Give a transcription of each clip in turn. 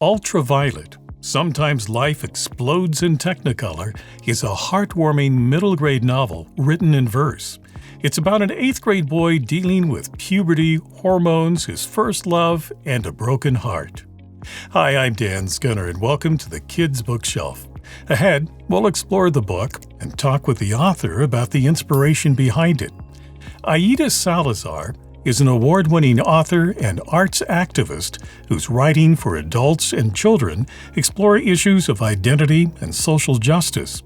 Ultraviolet, Sometimes Life Explodes in Technicolor, is a heartwarming middle-grade novel written in verse. It's about an 8th grade boy dealing with puberty, hormones, his first love, and a broken heart. Hi, I'm Dan Skinner, and welcome to the Kids Bookshelf. Ahead, we'll explore the book and talk with the author about the inspiration behind it. Aida Salazar is an award-winning author and arts activist whose writing for adults and children explore issues of identity and social justice.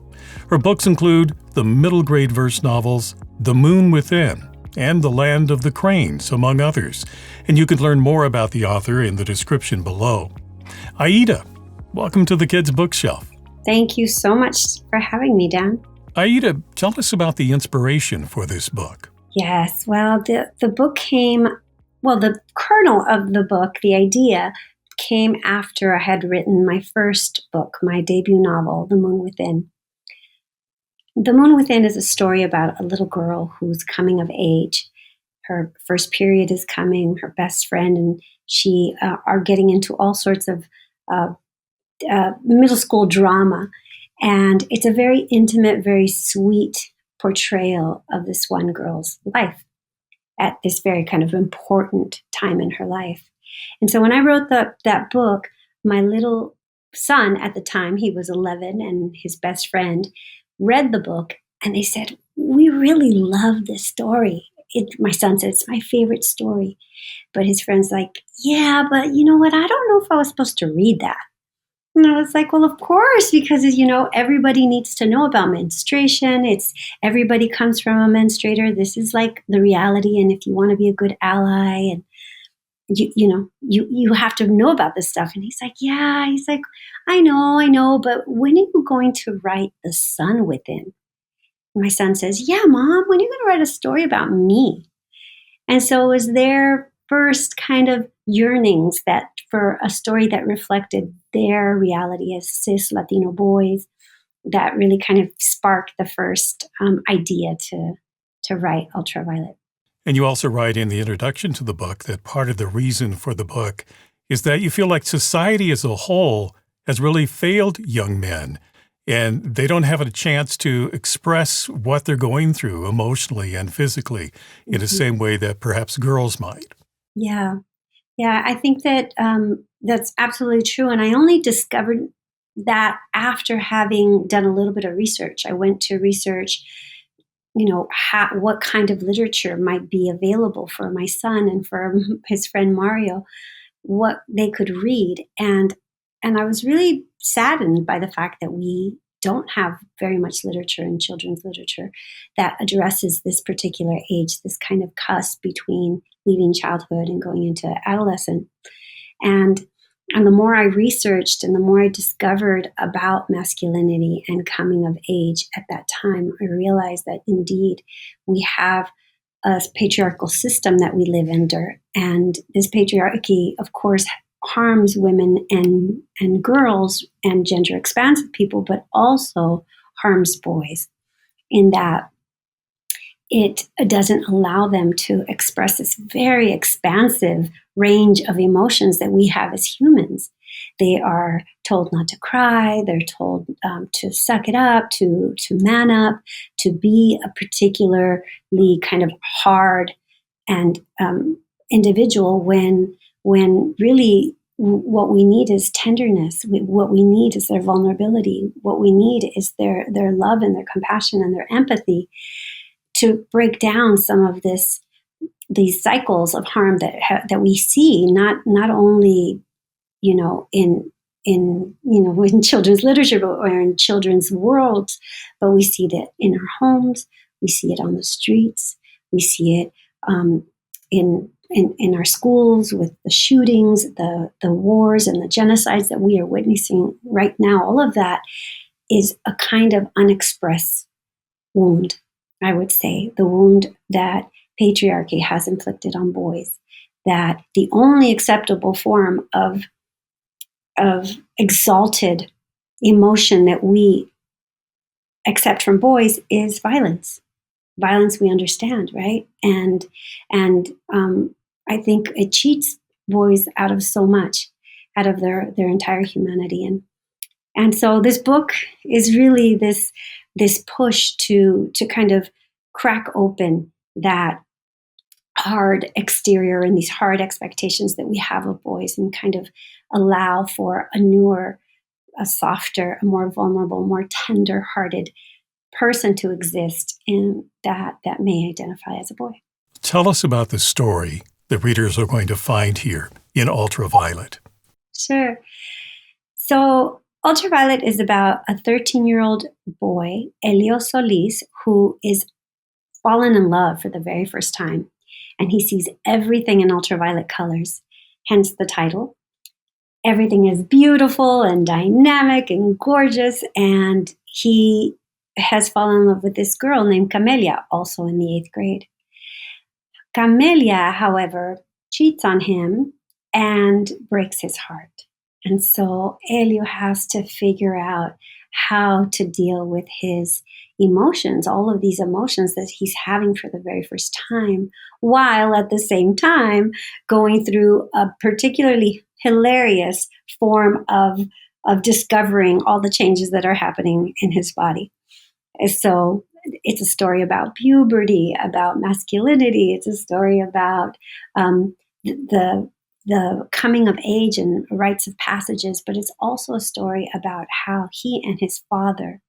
Her books include the middle-grade verse novels The Moon Within and The Land of the Cranes, among others, and you can learn more about the author in the description below. Aida, welcome to the Kids Bookshelf. Thank you so much for having me, Dan. Aida, tell us about the inspiration for this book. Yes, well, the book the kernel of the book, the idea, came after I had written my first book, my debut novel, The Moon Within. The Moon Within is a story about a little girl who's coming of age. Her first period is coming, her best friend and she are getting into all sorts of middle school drama. And it's a very intimate, very sweet portrayal of this one girl's life at this very kind of important time in her life. And so when I wrote that book, my little son at the time, he was 11, and his best friend read the book, and they said, "We really love this story." My son said, "It's my favorite story." But his friend's like, "Yeah, but you know what? I don't know if I was supposed to read that." And I was like, well, of course, because, everybody needs to know about menstruation. Everybody comes from a menstruator. This is like the reality. And if you want to be a good ally and you have to know about this stuff. And he's like, yeah, I know. But when are you going to write The Sun Within? And my son says, yeah, Mom, when are you going to write a story about me? And so it was their first kind of yearnings for a story that reflected their reality as cis Latino boys that really kind of sparked the first idea to write Ultraviolet. And you also write in the introduction to the book that part of the reason for the book is that you feel like society as a whole has really failed young men, and they don't have a chance to express what they're going through emotionally and physically in the same way that perhaps girls might. Yeah, I think that that's absolutely true. And I only discovered that after having done a little bit of research. I went to research, what kind of literature might be available for my son and for his friend Mario, what they could read. And I was really saddened by the fact that we don't have very much literature in children's literature that addresses this particular age, this kind of cusp between leaving childhood and going into adolescence. And the more I researched and the more I discovered about masculinity and coming of age at that time, I realized that indeed we have a patriarchal system that we live under. And this patriarchy, of course, harms women and girls and gender expansive people, but also harms boys in that it doesn't allow them to express this very expansive range of emotions that we have as humans. They are told not to cry. They're told to suck it up, to man up, to be a particularly kind of hard and individual when really what we need is tenderness. What we need is their vulnerability. What we need is their love and their compassion and their empathy to break down some of these cycles of harm that we see, not only in children's literature or in children's worlds, but we see that in our homes, we see it on the streets, we see it in our schools with the shootings, the wars and the genocides that we are witnessing right now. All of that is a kind of unexpressed wound, I would say, the wound that patriarchy has inflicted on boys, that the only acceptable form of exalted emotion that we accept from boys is violence. Violence we understand, right? And I think it cheats boys out of so much. out of their entire humanity. And so this book is really this push to kind of crack open that hard exterior and these hard expectations that we have of boys, and kind of allow for a newer, a softer, a more vulnerable, more tender-hearted person to exist, and that may identify as a boy. Tell us about the story that readers are going to find here in Ultraviolet. Sure. So Ultraviolet is about a 13-year-old boy, Elio Solis, who is fallen in love for the very first time. And he sees everything in ultraviolet colors, hence the title. Everything is beautiful and dynamic and gorgeous. And he has fallen in love with this girl named Camelia, also in the 8th grade. Camelia, however, cheats on him and breaks his heart. And so Elio has to figure out how to deal with his emotions, all of these emotions that he's having for the very first time, while at the same time going through a particularly hilarious form of discovering all the changes that are happening in his body. So it's a story about puberty, about masculinity. It's a story about the coming of age and rites of passages, but it's also a story about how he and his father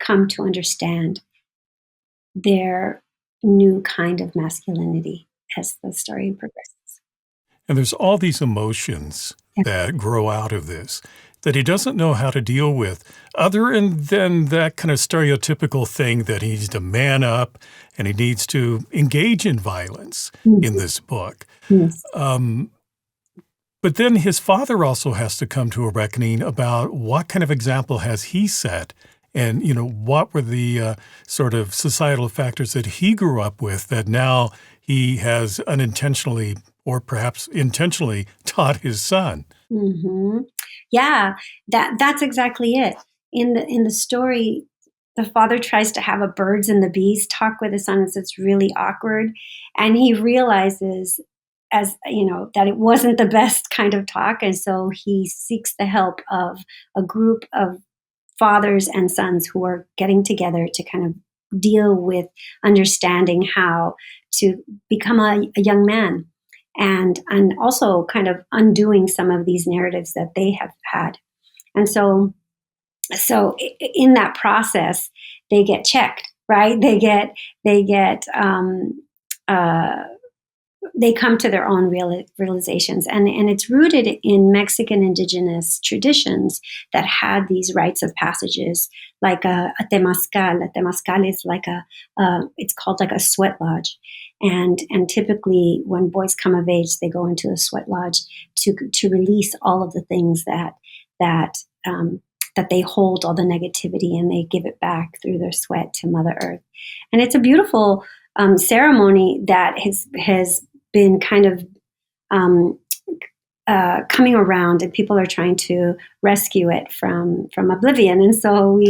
come to understand their new kind of masculinity as the story progresses. And there's all these emotions that grow out of this that he doesn't know how to deal with, other than that kind of stereotypical thing that he needs to man up and he needs to engage in violence in this book. Yes. But then his father also has to come to a reckoning about what kind of example has he set, and, what were the sort of societal factors that he grew up with that now he has unintentionally or perhaps intentionally taught his son. Mm-hmm. Yeah, that's exactly it. In the story, the father tries to have a birds and the bees talk with his son, and it's really awkward. And he realizes, that it wasn't the best kind of talk. And so he seeks the help of a group of fathers and sons who are getting together to kind of deal with understanding how to become a young man, and also kind of undoing some of these narratives that they have had. And so in that process, they get checked, right? They come to their own realizations, and it's rooted in Mexican indigenous traditions that had these rites of passages, like a temazcal. A temazcal is like it's called like a sweat lodge, and typically when boys come of age, they go into a sweat lodge to release all of the things that they hold, all the negativity, and they give it back through their sweat to Mother Earth. And it's a beautiful ceremony that has been kind of coming around, and people are trying to rescue it from oblivion. And so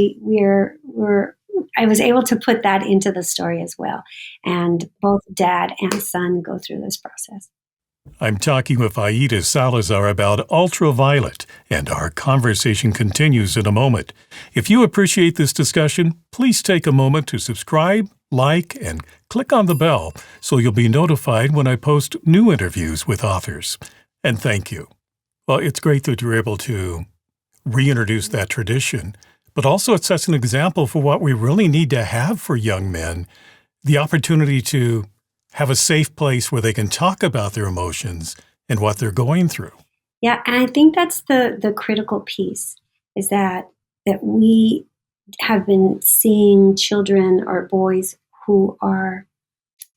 I was able to put that into the story as well. And both dad and son go through this process. I'm talking with Aida Salazar about Ultraviolet, and our conversation continues in a moment. If you appreciate this discussion, please take a moment to subscribe, like, and click on the bell so you'll be notified when I post new interviews with authors. And thank you. Well, it's great that you're able to reintroduce that tradition, but also it sets an example for what we really need to have for young men, the opportunity to have a safe place where they can talk about their emotions and what they're going through. Yeah, and I think that's the critical piece, is that we have been seeing children or boys who are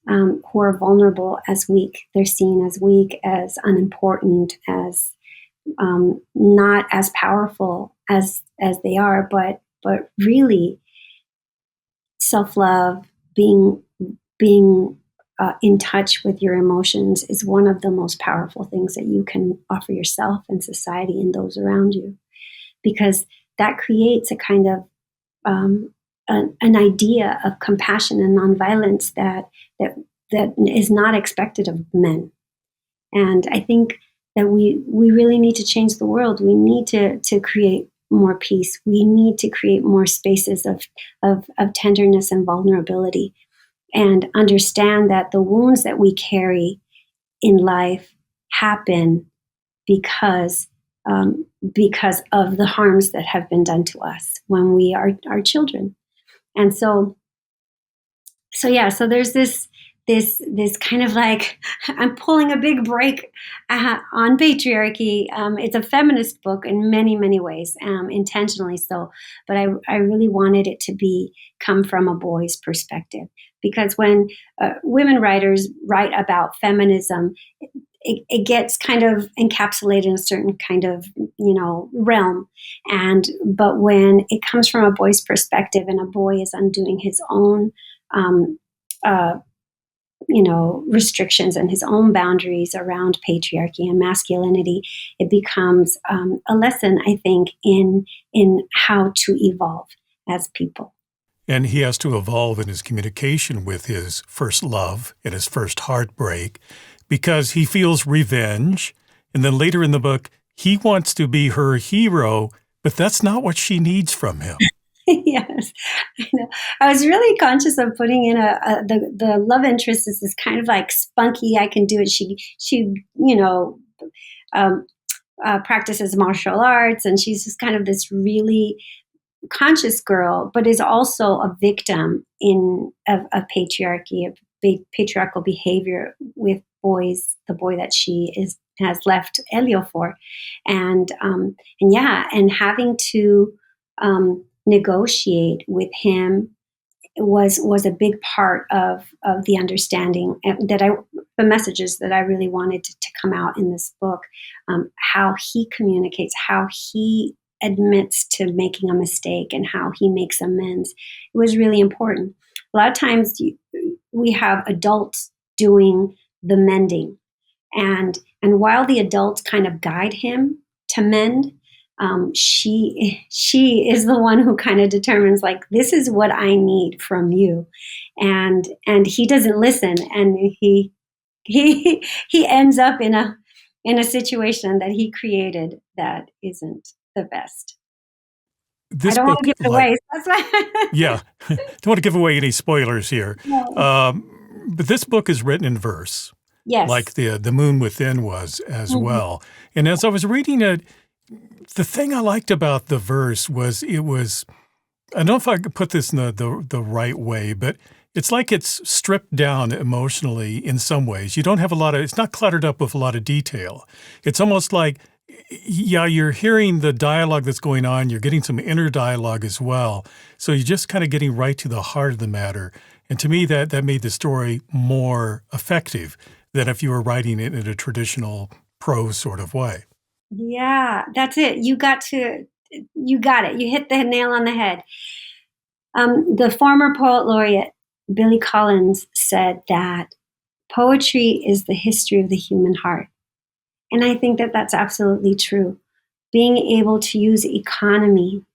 vulnerable as weak. They're seen as weak, as unimportant, as not as powerful as they are, but really self-love, being in touch with your emotions is one of the most powerful things that you can offer yourself and society and those around you, because that creates a kind of an idea of compassion and nonviolence that is not expected of men. And I think that we really need to change the world. We need to create more peace. We need to create more spaces of tenderness and vulnerability, and understand that the wounds that we carry in life happen because of the harms that have been done to us when we are children. And so there's this kind of like, I'm pulling a big break on patriarchy. It's a feminist book in many, many ways, intentionally so. But I really wanted it to come from a boy's perspective, because when women writers write about feminism, it gets kind of encapsulated in a certain kind of, realm. But when it comes from a boy's perspective, and a boy is undoing his own, restrictions and his own boundaries around patriarchy and masculinity, it becomes a lesson, I think, in how to evolve as people. And he has to evolve in his communication with his first love and his first heartbreak, because he feels revenge. And then later in the book, he wants to be her hero, but that's not what she needs from him. Yes, I know. I was really conscious of putting in the love interest is this kind of like spunky, I can do it. She practices martial arts, and she's just kind of this really conscious girl, but is also a victim of patriarchy, of patriarchal behavior with boys. The boy that she has left Elio for, and having to negotiate with him was a big part of the understanding the messages that I really wanted to come out in this book. How he communicates, how he admits to making a mistake, and how he makes amends. It was really important. A lot of times we have adults doing the mending, and while the adults kind of guide him to mend, she is the one who kind of determines, like, this is what I need from you, and he doesn't listen, and he ends up in a situation that he created that isn't the best. This I don't want to give it away. That's why. Yeah, don't want to give away any spoilers here. No. But this book is written in verse, Yes, like the Moon Within was as well. And as I was reading it, the thing I liked about the verse was I don't know if I could put this in the right way, but it's like it's stripped down emotionally in some ways. You don't have it's not cluttered up with a lot of detail. It's almost like, yeah, you're hearing the dialogue that's going on. You're getting some inner dialogue as well. So you're just kind of getting right to the heart of the matter. And to me, that made the story more effective than if you were writing it in a traditional prose sort of way. Yeah, that's it. You got it. You hit the nail on the head. The former poet laureate, Billy Collins, said that poetry is the history of the human heart. And I think that that's absolutely true. Being able to use economy,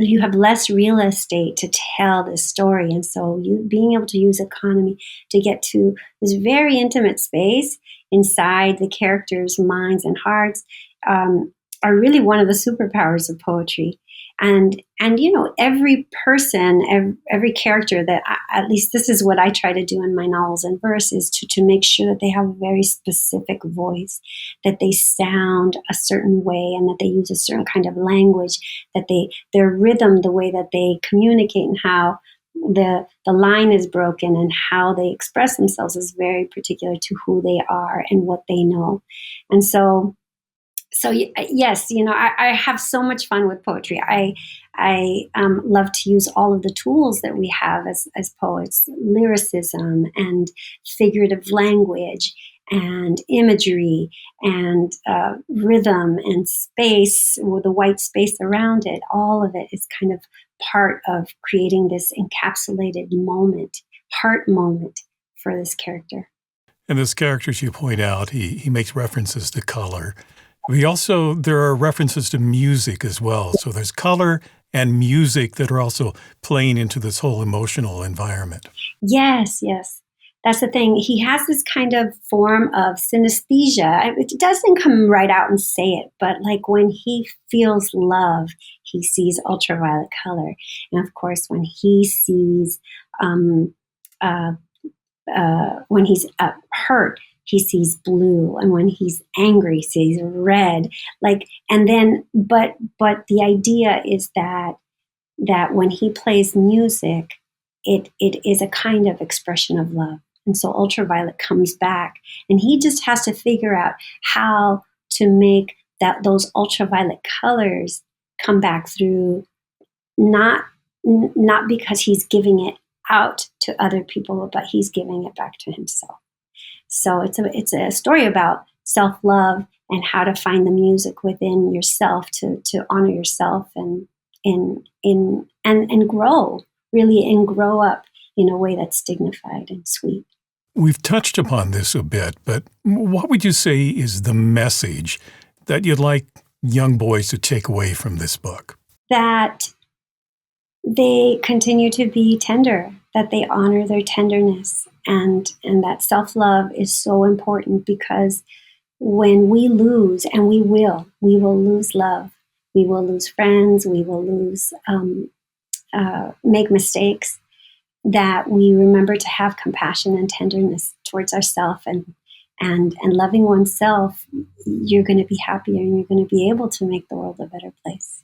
you have less real estate to tell this story. And so being able to use economy to get to this very intimate space inside the characters' minds and hearts are really one of the superpowers of poetry. And every person, every character that at least this is what I try to do in my novels and verse, is to make sure that they have a very specific voice, that they sound a certain way, and that they use a certain kind of language, that their rhythm, the way that they communicate, and how the line is broken, and how they express themselves is very particular to who they are and what they know. And so yes, I have so much fun with poetry. I love to use all of the tools that we have as poets: lyricism and figurative language and imagery and rhythm and space, with the white space around it. All of it is kind of part of creating this encapsulated moment, heart moment for this character. And this character, as you point out, he makes references to color. There are references to music as well. So there's color and music that are also playing into this whole emotional environment. Yes. that's the thing. He has this kind of form of synesthesia. It doesn't come right out and say it, but like when he feels love, he sees ultraviolet color. And of course, when he sees, when he's hurt, he sees blue. And when he's angry, he sees red. Like, and then, but the idea is that when he plays music, it is a kind of expression of love. And so ultraviolet comes back, and he just has to figure out how to make those ultraviolet colors come back through, not because he's giving it out to other people, but he's giving it back to himself. So it's a story about self-love and how to find the music within yourself to honor yourself and grow, really, and grow up in a way that's dignified and sweet. We've touched upon this a bit, but what would you say is the message that you'd like young boys to take away from this book? That they continue to be tender, that they honor their tenderness, and that self-love is so important, because when we lose, and we will lose love, we will lose friends, we will lose, make mistakes, that we remember to have compassion and tenderness towards ourselves, and loving oneself, you're going to be happier, and you're going to be able to make the world a better place.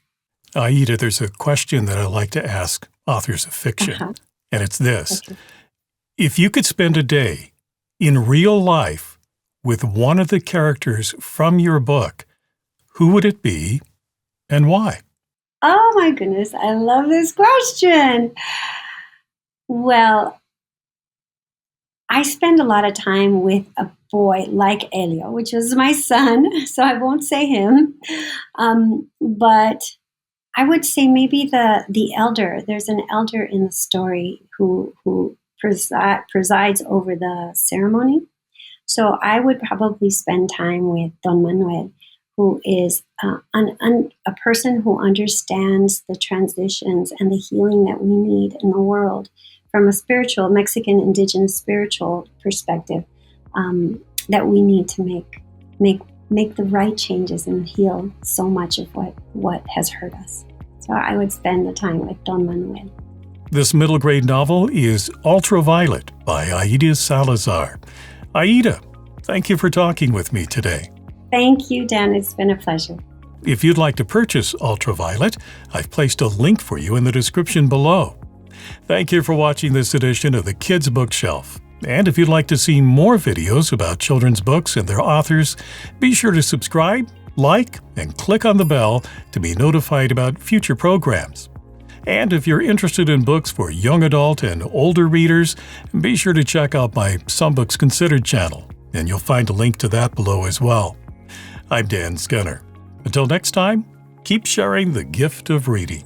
Aida, there's a question that I like to ask authors of fiction, and it's this. Okay. If you could spend a day in real life with one of the characters from your book, who would it be and why? Oh my goodness, I love this question. Well, I spend a lot of time with a boy like Elio, which is my son, so I won't say him. But I would say maybe the elder. There's an elder in the story who presides over the ceremony. So I would probably spend time with Don Manuel, who is a person who understands the transitions and the healing that we need in the world from a spiritual, Mexican indigenous spiritual perspective, that we need to make the right changes and heal so much of what has hurt us. So I would spend the time with Don Manuel. This middle grade novel is Ultraviolet by Aida Salazar. Aida, thank you for talking with me today. Thank you, Dan. It's been a pleasure. If you'd like to purchase Ultraviolet, I've placed a link for you in the description below. Thank you for watching this edition of the Kids Bookshelf. And if you'd like to see more videos about children's books and their authors, be sure to subscribe, like, and click on the bell to be notified about future programs. And if you're interested in books for young adult and older readers, be sure to check out my Some Books Considered channel, and you'll find a link to that below as well. I'm Dan Skinner. Until next time, keep sharing the gift of reading.